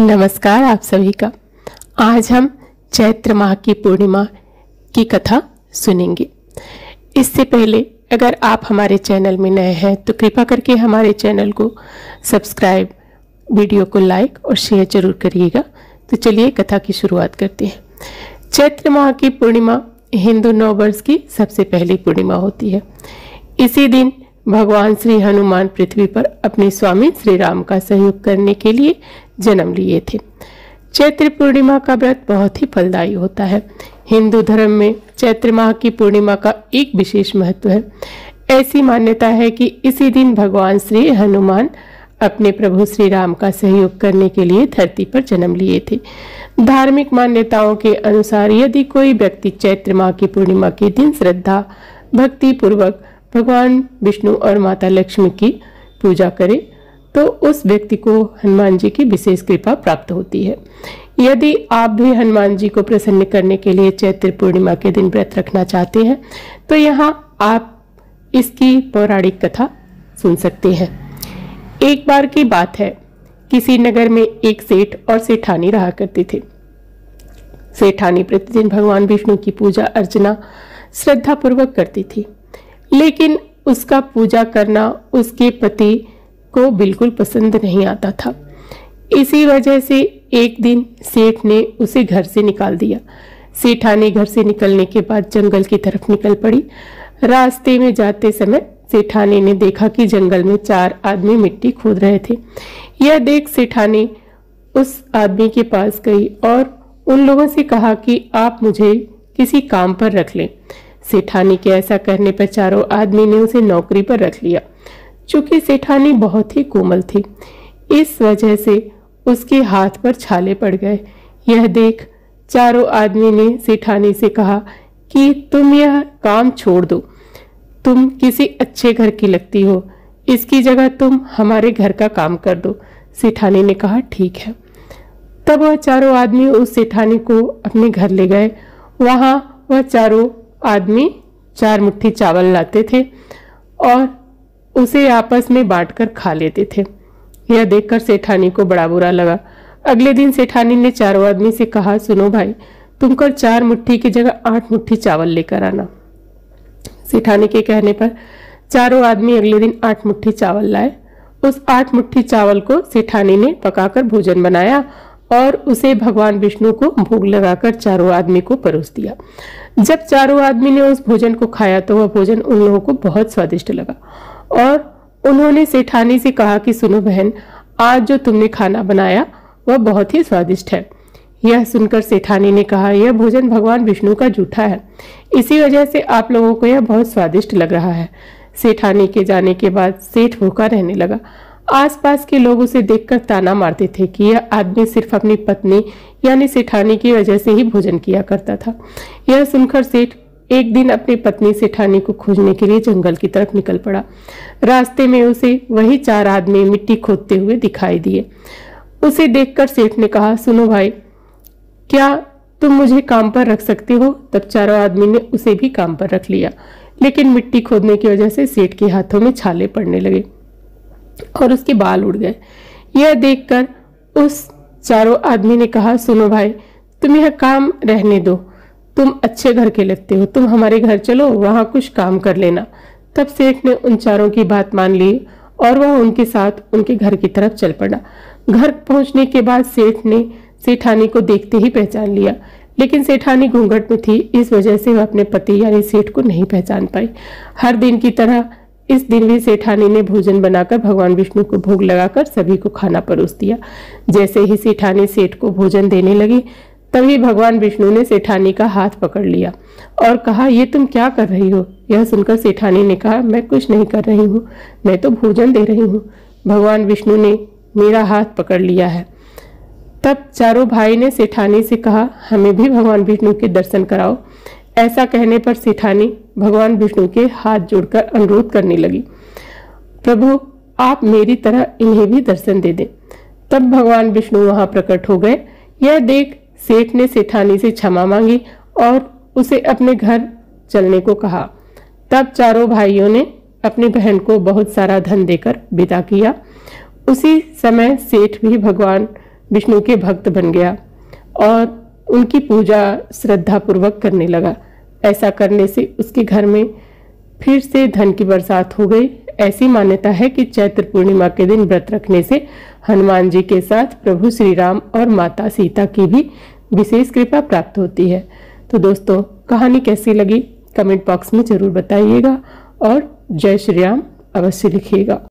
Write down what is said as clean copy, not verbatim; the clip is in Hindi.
नमस्कार आप सभी का। आज हम चैत्र माह की पूर्णिमा की कथा सुनेंगे। इससे पहले अगर आप हमारे चैनल में नए हैं तो कृपा करके हमारे चैनल को सब्सक्राइब, वीडियो को लाइक और शेयर जरूर करिएगा। तो चलिए कथा की शुरुआत करते हैं। चैत्र माह की पूर्णिमा हिंदू नववर्ष की सबसे पहली पूर्णिमा होती है। इसी दिन भगवान श्री हनुमान पृथ्वी पर अपने स्वामी श्री राम का सहयोग करने के लिए जन्म लिए थे। चैत्र पूर्णिमा का व्रत बहुत ही फलदायी होता है। हिंदू धर्म में चैत्र माह की पूर्णिमा का एक विशेष महत्व है। ऐसी मान्यता है कि इसी दिन भगवान श्री हनुमान अपने प्रभु श्री राम का सहयोग करने के लिए धरती पर जन्म लिए थे। धार्मिक मान्यताओं के अनुसार यदि कोई व्यक्ति चैत्र माह की पूर्णिमा के दिन श्रद्धा भक्ति पूर्वक भगवान विष्णु और माता लक्ष्मी की पूजा करे तो उस व्यक्ति को हनुमान जी की विशेष कृपा प्राप्त होती है। यदि आप भी हनुमान जी को प्रसन्न करने के लिए चैत्र पूर्णिमा के दिन व्रत रखना चाहते हैं तो यहाँ आप इसकी पौराणिक कथा सुन सकते हैं। एक बार की बात है, किसी नगर में एक सेठ और सेठानी रहा करते थे। सेठानी प्रतिदिन भगवान विष्णु की पूजा अर्चना श्रद्धा पूर्वक करती थी, लेकिन उसका पूजा करना उसके पति को बिल्कुल पसंद नहीं आता था। इसी वजह से एक दिन सेठ ने उसे घर से निकाल दिया। सेठानी घर से निकलने के बाद जंगल की तरफ निकल पड़ी। रास्ते में जाते समय सेठानी ने देखा कि जंगल में 4 आदमी मिट्टी खोद रहे थे। यह देख सेठानी उस आदमी के पास गई और उन लोगों से कहा कि आप मुझे किसी काम पर रख लें। सेठानी के ऐसा कहने पर चारों आदमी ने उसे नौकरी पर रख लिया। चूंकि सेठानी बहुत ही कोमल थी, इस वजह से उसके हाथ पर छाले पड़ गए। यह देख चारों आदमी ने सेठानी से कहा कि तुम यह काम छोड़ दो, तुम किसी अच्छे घर की लगती हो, इसकी जगह तुम हमारे घर का काम कर दो। सेठानी ने कहा ठीक है। तब वह चारों आदमी उस सेठानी को अपने घर ले गए। वहां वह चारों आदमी 4 मुट्ठी चावल लाते थे और उसे आपस में बांटकर खा लेते थे। यह देखकर सेठानी को बड़ा बुरा लगा। अगले दिन सेठानी ने चारों आदमी से कहा, सुनो भाई, तुम कल 4 मुट्ठी की जगह 8 मुट्ठी चावल लेकर आना। सेठानी के कहने पर चारों आदमी अगले दिन 8 मुट्ठी चावल लाए। उस 8 मुट्ठी चावल को सेठानी ने पकाकर भोजन बनाया और उसे भगवान विष्णु को भोग लगाकर चारों आदमी को परोस दिया। जब चारों आदमी ने उस भोजन को खाया तो वह भोजन उन लोगों को बहुत स्वादिष्ट लगा और उन्होंने सेठानी से कहा कि सुनो बहन, आज जो तुमने खाना बनाया वह बहुत ही स्वादिष्ट है। यह सुनकर सेठानी ने कहा, यह भोजन भगवान विष्णु का जूठा है, इसी वजह से आप लोगों को यह बहुत स्वादिष्ट लग रहा है। सेठानी के जाने के बाद सेठ भूखा रहने लगा। आसपास के लोग उसे देखकर ताना मारते थे कि यह आदमी सिर्फ अपनी पत्नी यानी सेठानी की वजह से ही भोजन किया करता था। यह सुनकर सेठ एक दिन अपनी पत्नी सेठानी को खोजने के लिए जंगल की तरफ निकल पड़ा। रास्ते में उसे वही 4 आदमी मिट्टी खोदते हुए दिखाई दिए। उसे देखकर सेठ ने कहा, सुनो भाई, क्या तुम मुझे काम पर रख सकते हो? तब चारों आदमी ने उसे भी काम पर रख लिया, लेकिन मिट्टी खोदने की वजह से सेठ के हाथों में छाले पड़ने लगे और उसके बाल उड़ गए। यह देखकर उस चारों आदमी ने कहा, सुनो भाई, तुम यह काम रहने दो, तुम अच्छे घर के लगते हो, तुम हमारे घर चलो, वहां कुछ काम कर लेना। तब सेठ ने उन चारों की बात मान ली और वह उनके साथ उनके घर की तरफ चल पड़ा। घर पहुंचने के बाद सेठ ने सेठानी को देखते ही पहचान लिया, लेकिन सेठानी घूंघट में थी, इस वजह से वह अपने पति यानी सेठ को नहीं पहचान पाई। हर दिन की तरह इस दिन भी सेठानी ने भोजन बनाकर भगवान विष्णु को भोग लगाकर सभी को खाना परोस दिया। जैसे ही सेठानी सेठ को भोजन देने लगी तभी भगवान विष्णु ने सेठानी का हाथ पकड़ लिया और कहा, ये तुम क्या कर रही हो? यह सुनकर सेठानी ने कहा, मैं कुछ नहीं कर रही हूँ, मैं तो भोजन दे रही हूँ। भगवान विष्णु ने मेरा हाथ पकड़ लिया है। तब चारों भाई ने सेठानी से कहा, हमें भी भगवान विष्णु के दर्शन कराओ। ऐसा कहने पर सेठानी भगवान विष्णु के हाथ जोड़कर अनुरोध करने लगी, प्रभु आप मेरी तरह इन्हें भी दर्शन दे दें। तब भगवान विष्णु वहां प्रकट हो गए। यह देख सेठ ने सेठानी से क्षमा मांगी और उसे अपने घर चलने को कहा। तब चारों भाइयों ने अपनी बहन को बहुत सारा धन देकर विदा किया। उसी समय सेठ भी भगवान विष्णु के भक्त बन गया और उनकी पूजा श्रद्धा पूर्वक करने लगा। ऐसा करने से उसके घर में फिर से धन की बरसात हो गई। ऐसी मान्यता है कि चैत्र पूर्णिमा के दिन व्रत रखने से हनुमान जी के साथ प्रभु श्री राम और माता सीता की भी विशेष कृपा प्राप्त होती है। तो दोस्तों, कहानी कैसी लगी कमेंट बॉक्स में जरूर बताइएगा और जय श्री राम अवश्य लिखिएगा।